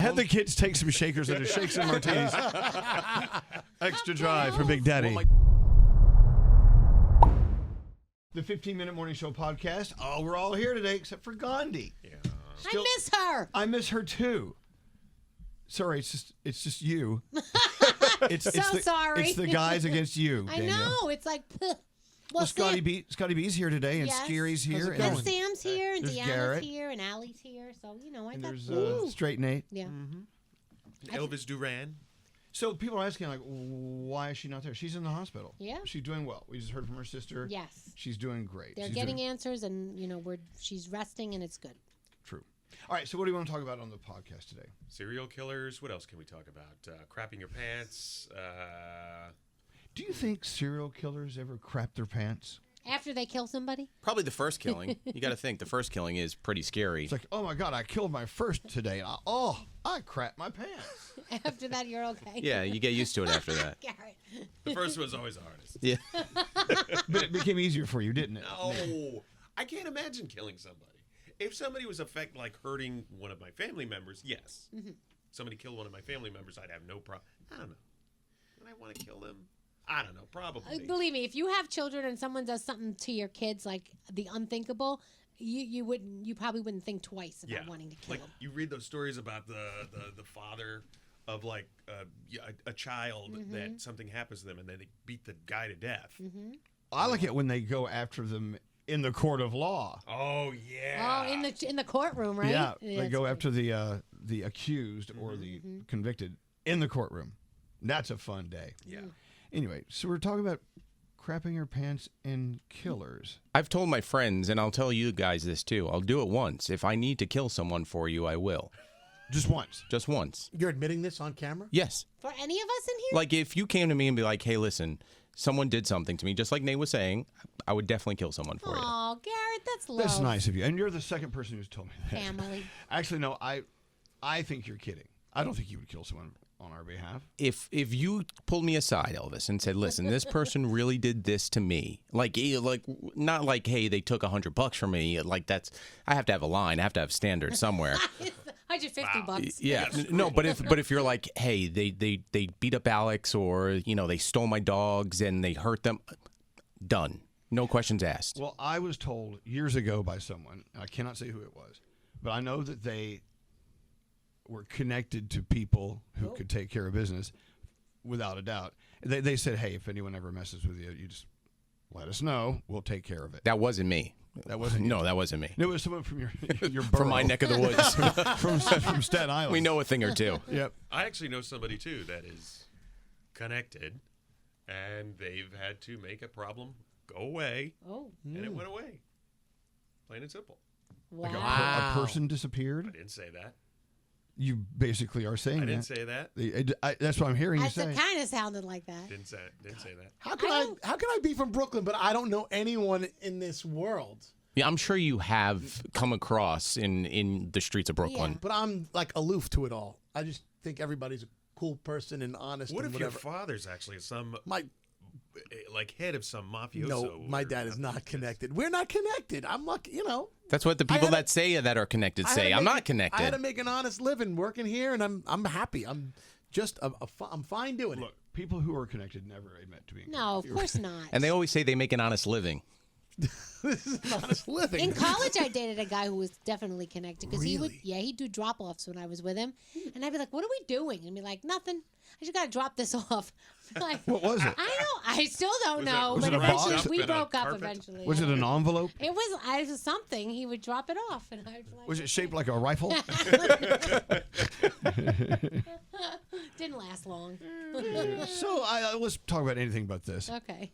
Have the kids take some shakers and shake some martinis. Extra dry for Big Daddy. The 15-Minute Morning Show podcast. Oh, we're all here today except for Gandhi. Yeah. I miss her. I miss her too. Sorry, it's just you. Sorry. It's the guys against you, Danielle. I know. It's like, well, Scotty B's here today, and yes. Scary's here, and Sam's here, and there's Deanna's Garrett. here, and Allie's here. So I and got. There's Straight Nate. Yeah. Mm-hmm. Elvis Duran. So people are asking, like, why is she not there? She's in the hospital. Yeah. She's doing well. We just heard from her sister. Yes. She's doing great. They're getting answers, and she's resting, and it's good. True. All right, so what do you want to talk about on the podcast today? Serial killers. What else can we talk about? Crapping your pants. Do you think serial killers ever crap their pants? After they kill somebody? Probably the first killing. You got to think the first killing is pretty scary. It's like, oh my God, I killed my first today. I crapped my pants. After that, you're okay. Yeah, you get used to it after that. Garrett. The first one's always the hardest. Yeah. But it became easier for you, didn't it? No. I can't imagine killing somebody. If somebody was hurting one of my family members, yes. Mm-hmm. Somebody killed one of my family members, I'd have no problem. I don't know. Would I want to kill them? I don't know. Probably. Believe me, if you have children and someone does something to your kids, like the unthinkable, you probably wouldn't think twice about wanting to kill them. You read those stories about the father of a child that something happens to them and then they beat the guy to death. Mm-hmm. I like it when they go after them in the court of law. Oh yeah. Oh, in the courtroom, right? Yeah, they go after the accused or the convicted in the courtroom. That's a fun day. Yeah. Anyway, so we're talking about crapping your pants and killers. I've told my friends, and I'll tell you guys this too. I'll do it once. If I need to kill someone for you, I will. Just once. Just once. You're admitting this on camera? Yes. For any of us in here? Like if you came to me and be like, hey, listen, someone did something to me, just like Nate was saying, I would definitely kill someone for you. Oh, Garrett, that's love. That's nice of you. And you're the second person who's told me that. Family. Actually, no, I think you're kidding. I don't think you would kill someone on our behalf. If you pulled me aside, Elvis, and said, listen, this person really did this to me, like not like, hey, they took $100 from me, like that's, I have to have a line, I have to have standards somewhere. $150. Yeah, no, but if you're like, hey, they beat up Alex, or they stole my dogs and they hurt them, done, no questions asked. Well, I was told years ago by someone, I cannot say who it was, but I know that they were connected to people who could take care of business, without a doubt. They said, hey, if anyone ever messes with you, you just let us know. We'll take care of it. That wasn't me. That wasn't you. No, that wasn't me. It was someone from your borough. From my neck of the woods. from Staten Island. We know a thing or two. Yep. I actually know somebody, too, that is connected, and they've had to make a problem go away, and it went away. Plain and simple. Wow. Like a person disappeared? I didn't say that. You basically are saying that. I didn't say that. That's what I'm hearing you say. It kind of sounded like that. Didn't say that. How can I be from Brooklyn, but I don't know anyone in this world? Yeah, I'm sure you have come across in the streets of Brooklyn. Yeah. But I'm like aloof to it all. I just think everybody's a cool person and honest. What and if whatever. your father's actually head of some mafioso? No, my dad is not connected. We're not connected. I'm lucky, That's what the people that say that are connected say. I'm not connected. I had to make an honest living working here, and I'm happy. I'm just I'm fine doing it. Look, people who are connected never admit to being No, of course not. And they always say they make an honest living. This is an honest living. In college, I dated a guy who was definitely connected because Really? he'd do drop-offs when I was with him, and I'd be like, "What are we doing?" And be like, "Nothing. I just got to drop this off." Like, What was it? I still don't know. was But it a box? eventually, we In a broke up. carpet? Eventually, Was it an envelope? It was something. He would drop it off, and I'd be like, Was it shaped like a rifle? Didn't last long. So let's talk about anything but this. Okay.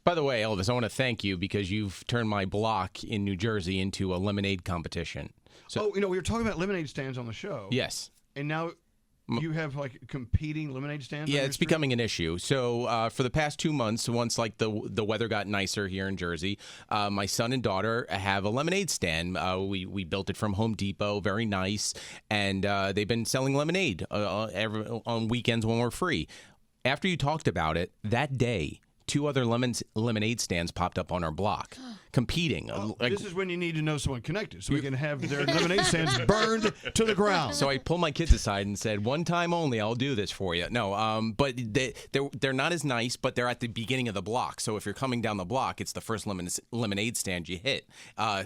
By the way, Elvis, I want to thank you because you've turned my block in New Jersey into a lemonade competition. So, we were talking about lemonade stands on the show. yes. And now you have like competing lemonade stands? Yeah, on your it's street? becoming an issue. So for the past 2 months, once like the weather got nicer here in Jersey, my son and daughter have a lemonade stand. We built it from Home Depot, very nice, and they've been selling lemonade on weekends when we're free. After you talked about it, that day, 2 other lemonade stands popped up on our block competing. This is when you need to know someone connected, so we can have their lemonade stands burned to the ground. So I pulled my kids aside and said, one time only, I'll do this for you. No, but they're not as nice, but they're at the beginning of the block. So if you're coming down the block, it's the first lemonade stand you hit.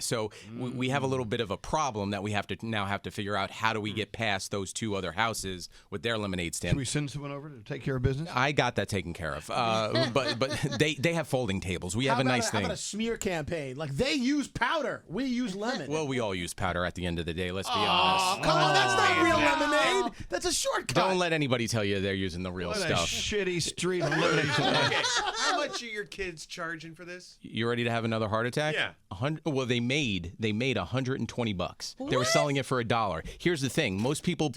So we have a little bit of a problem that we have to figure out how do we get past those two other houses with their lemonade stand. Can we send someone over to take care of business? I got that taken care of. But they have folding tables. We have a nice thing. How about a smear campaign? Like they use powder, we use lemon. Well, we all use powder at the end of the day. Let's be honest. Oh, come on, that's not real lemonade. That's a shortcut. Don't let anybody tell you they're using the real What stuff. a shitty street of lemonade stand. Okay. How much are your kids charging for this? You ready to have another heart attack? Yeah. Well, they made $120. They were selling it for $1. Here's the thing: most people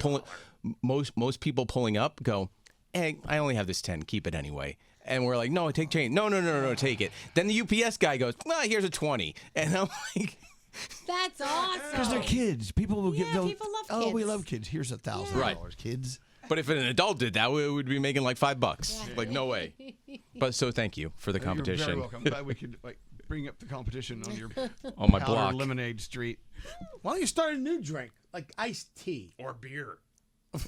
most people pulling up go, "Hey, I only have this 10. Keep it anyway." And we're like, "No, take change." No, take it. Then the UPS guy goes, "Well, here's a 20." And I'm like, That's awesome. Because they're kids. People will Yeah, give. people love Oh, we kids. love kids. Here's $1,000, Right. kids. but if an adult did that, we would be making like $5. Like, no way. But so thank you for the competition. You're very welcome. I'm glad we could bring up the competition on your On my powder block. lemonade street. Why don't you start a new drink like iced tea Or beer?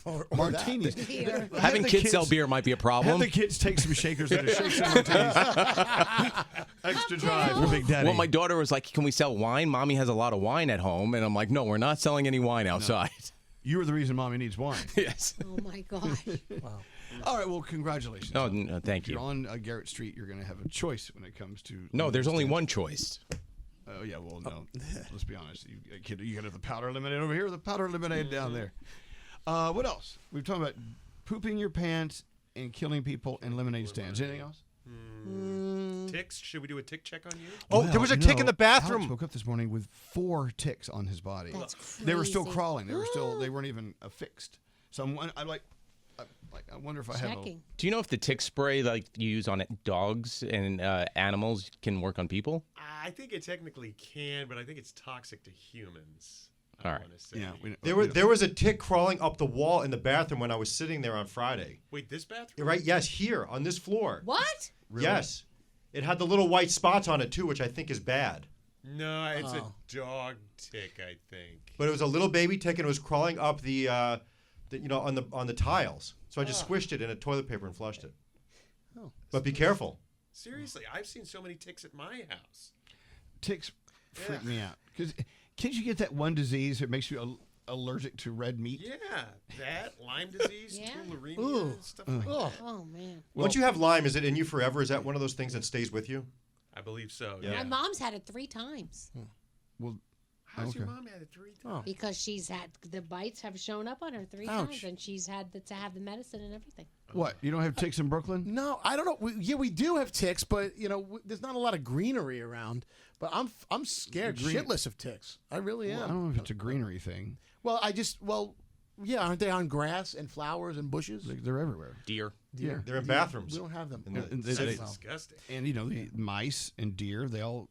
or Martinis. Here. Having kids sell beer might be a Have problem. the kids take some shakers and shake some martinis. Extra dry for Big Daddy. Well, my daughter was like, "Can we sell wine? Mommy has a lot of wine at home." And I'm like, "No, we're not selling any wine outside." You were the reason Mommy needs wine. Yes. Oh my gosh. All right, well, congratulations. Oh, no, thank If you're you. on Garrett Street, you're going to have a choice when it comes to... No, there's only lemonade one choice. stands. Oh, yeah, well, no. Let's be honest. You got the powder lemonade over here or the powder lemonade down there. What else? We've talked about pooping your pants and killing people in lemonade stands. Anything else? Ticks? Should we do a tick check on you? Oh, there was a tick in the Alex bathroom. woke up this morning with 4 ticks on his body. That's crazy. They were still crawling. They weren't even affixed. So I wonder if I have a... Checking. Do you know if the tick spray like you use on dogs and animals can work on people? I think it technically can, but I think it's toxic to humans. All right. I want to say. Yeah, There was a tick crawling up the wall in the bathroom when I was sitting there on Friday. Wait, this bathroom? You're right? Yes, here on this floor. What? Really? Yes. It had the little white spots on it too, which I think is bad. No, it's a dog tick, I think. But it was a little baby tick, and it was crawling up the on the tiles. So I just squished it in a toilet paper and flushed it. Oh. But be careful. Seriously, I've seen so many ticks at my house. Ticks freak me out. Because can't you get that one disease that makes you allergic to red meat? Yeah, that, Lyme disease, Yeah. tularemia, stuff like that. Oh man. Once you have Lyme, is it in you forever? Is that one of those things that stays with you? I believe so, Yeah. My mom's had it 3 times Well, How's your Okay. mom had it 3 times? because she's had the bites have shown up on her 3 Ouch. times, and she's had to have the medicine and everything. what? You don't have ticks in Brooklyn? No, I don't know. We do have ticks, but there's not a lot of greenery around. But I'm scared shitless of ticks. I really I am. don't know if it's a greenery thing. Well, yeah, aren't they on grass and flowers and bushes? They're everywhere. Deer. Yeah. They're in bathrooms. We don't have them. And That's they- disgusting. and the mice and deer, they all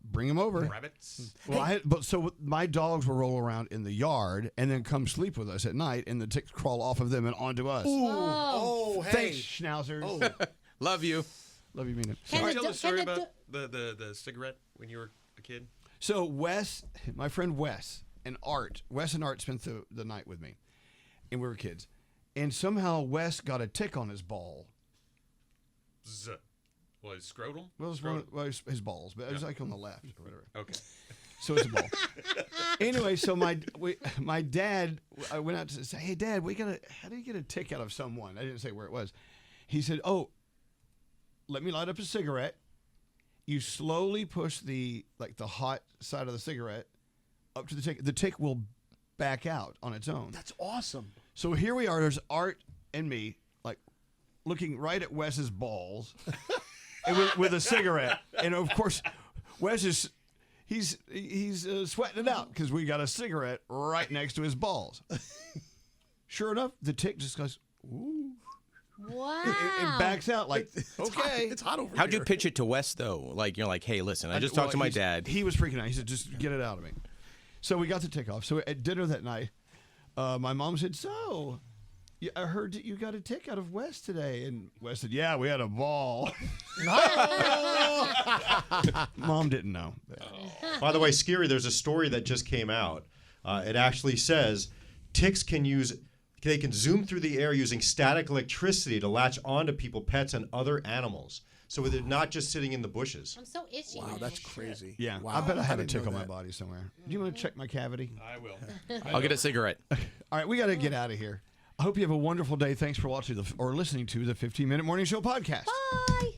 bring them over. Rabbits. Well, so my dogs will roll around in the yard and then come sleep with us at night, and the ticks crawl off of them and onto us. Oh, hey. Thanks, schnauzers. Oh. Love you. Love you, Mina. Can Can you the tell do- the story can the about the cigarette when you were a kid? So my friend Wes and Art spent the night with me, and we were kids, and somehow Wes got a tick on his ball. Was scrotum? Well, it was his balls, but it was like on the left or whatever. Okay. So it's a ball. Anyway, so my dad, I went out to say, "Hey, Dad, how do you get a tick out of someone?" I didn't say where it was. He said, "Oh, let me light up a cigarette. You slowly push the hot side of the cigarette up to the tick. The tick will back out on its own." That's awesome. So here we are. There's Art and me, looking right at Wes's balls, and with a cigarette. And of course, Wes is he's sweating it out because we got a cigarette right next to his balls. Sure enough, the tick just goes, ooh, Wow. and backs out like, okay. It's hot over here. How'd you pitch it to Wes though? Like you're like, "Hey, listen, I just talked to my dad." He was freaking out. He said, "Just get it out of me." So we got the tick off. So at dinner that night, my mom said, "So, Yeah, I heard that you got a tick out of Wes today. And Wes said, yeah, we had a ball. Mom didn't know. By the way, Scary, there's a story that just came out. It actually says ticks can zoom through the air using static electricity to latch onto people, pets, and other animals. So they're not just sitting in the bushes. I'm so itchy. Wow, that's crazy. Yeah, Wow. I bet I have a didn't tick know on my that. body somewhere. Do you want to check my cavity? I will. I'll get a cigarette. All right, we got to get out of here. I hope you have a wonderful day. Thanks for watching or listening to the 15-Minute Morning Show podcast. Bye.